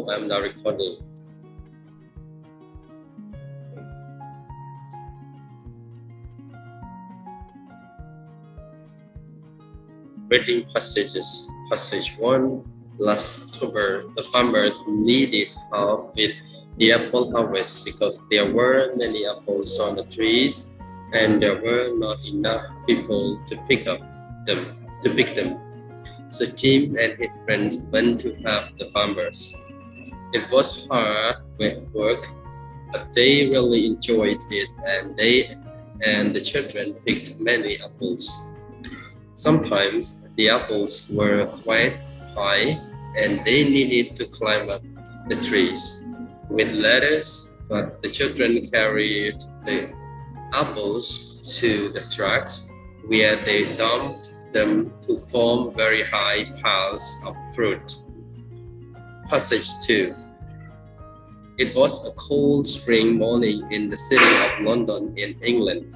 No, I'm not recording. Reading passages. Passage 1. Last October, the farmers needed help with the apple harvest because there were many apples on the trees and there were not enough people to pick them. So Jim and his friends went to help the farmers. It was hard work, but they really enjoyed it, and the children picked many apples. Sometimes the apples were quite high, and they needed to climb up the trees with ladders, but the children carried the apples to the trucks where they dumped them to form very high piles of fruit. Passage 2. It was a cold spring morning in the city of London in England.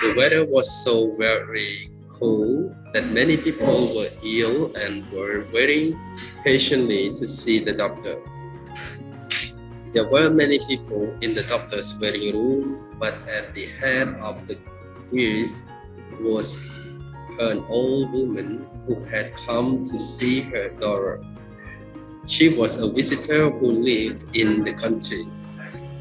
The weather was so very cold that many people were ill and were waiting patiently to see the doctor. There were many people in the doctor's waiting room, but at the head of the queues was an old woman who had come to see her daughter. She was a visitor who lived in the country,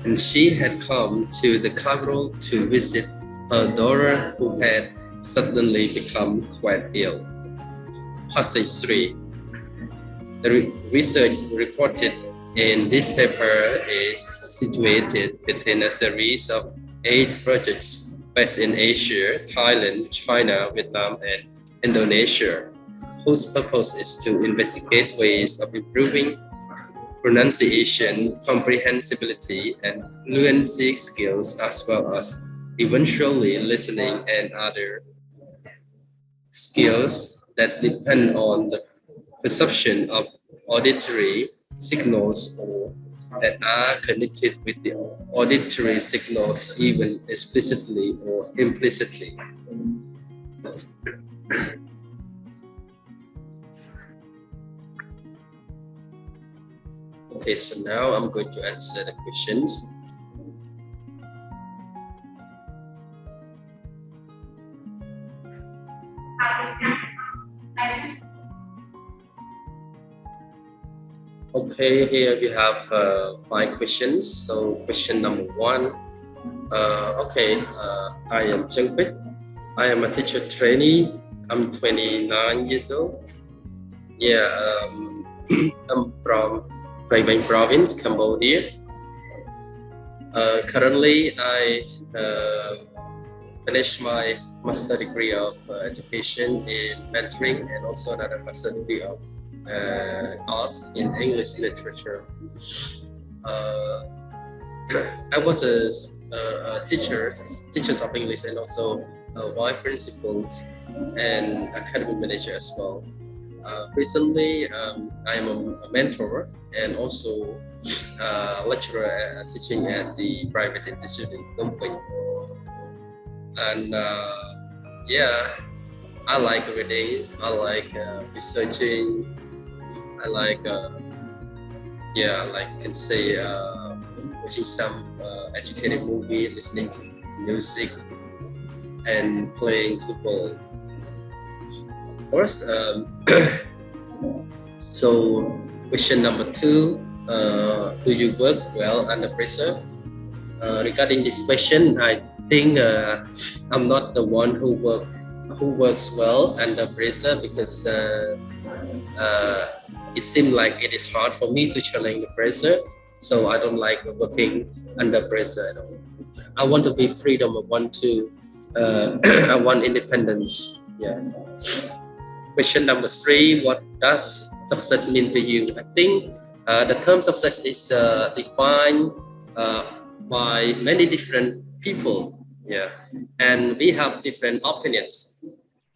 and she had come to the capital to visit her daughter who had suddenly become quite ill. Passage 3. The research reported in this paper is situated within a series of 8 projects based in Asia, Thailand, China, Vietnam, and Indonesia, whose purpose is to investigate ways of improving pronunciation, comprehensibility, and fluency skills, as well as eventually listening and other skills that depend on the perception of auditory signals or that are connected with the auditory signals even explicitly or implicitly. Okay, so now I'm going to answer the questions. Okay, here we have 5 questions. So question number 1. I am Cheng Pích. I am a teacher trainee. I'm 29 years old. I'm from Phnom Penh province, Cambodia. Currently, I finished my master degree of education in mentoring and also another master degree of arts in English literature. I was a teachers of English and also a vice principal and academic manager as well. Recently, I am a mentor and also a lecturer teaching at the private institute in Phnom Penh. And I like reading, I like researching, I like watching some educated movie, listening to music, and playing football. Of course, so question number 2, do you work well under pressure? Regarding this question, I think I'm not the one who works well under pressure because it seems like it is hard for me to challenge the pressure. So I don't like working under pressure at all. I want to be freedom. I want independence. Yeah. Question number 3, what does success mean to you? I think the term success is defined by many different people. Yeah, and we have different opinions.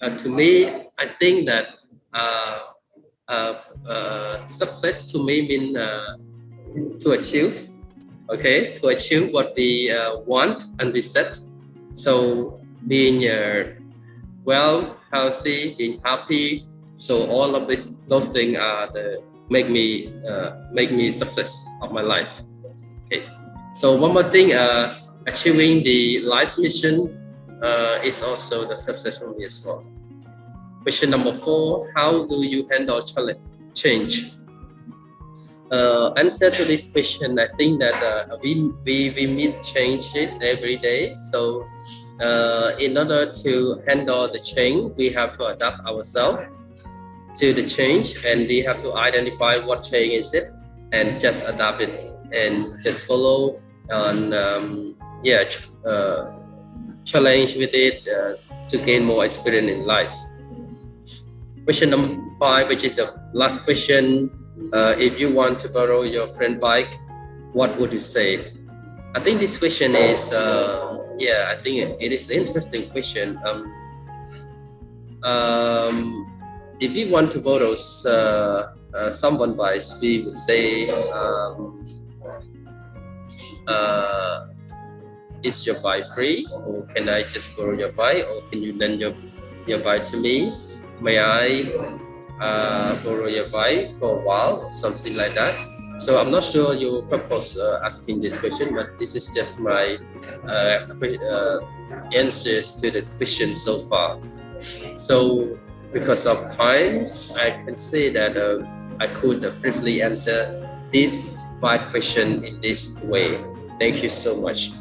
To me, I think that success to me means to achieve what we want and we set. So being well, healthy, being happy. So all of those things are the make me success of my life. Okay. So one more thing, achieving the life's mission is also the success for me as well. Question number 4: how do you handle change? Answer to this question, I think that we meet changes every day. So in order to handle the change, we have to adapt ourselves to the change, and we have to identify what change is it, and just adapt it and just follow on challenge with it to gain more experience in life. Question number 5, which is the last question: if you want to borrow your friend's bike, what would you say? I think this question is I think it is an interesting question. If you want to borrow someone's bike, we would say, is your bike free, or can I just borrow your bike, or can you lend your bike to me? May I borrow your bike for a while, something like that. So I'm not sure you purpose asking this question, but this is just my answers to the question so far. So because of times, I can say that I could briefly answer these 5 questions in this way. Thank you so much.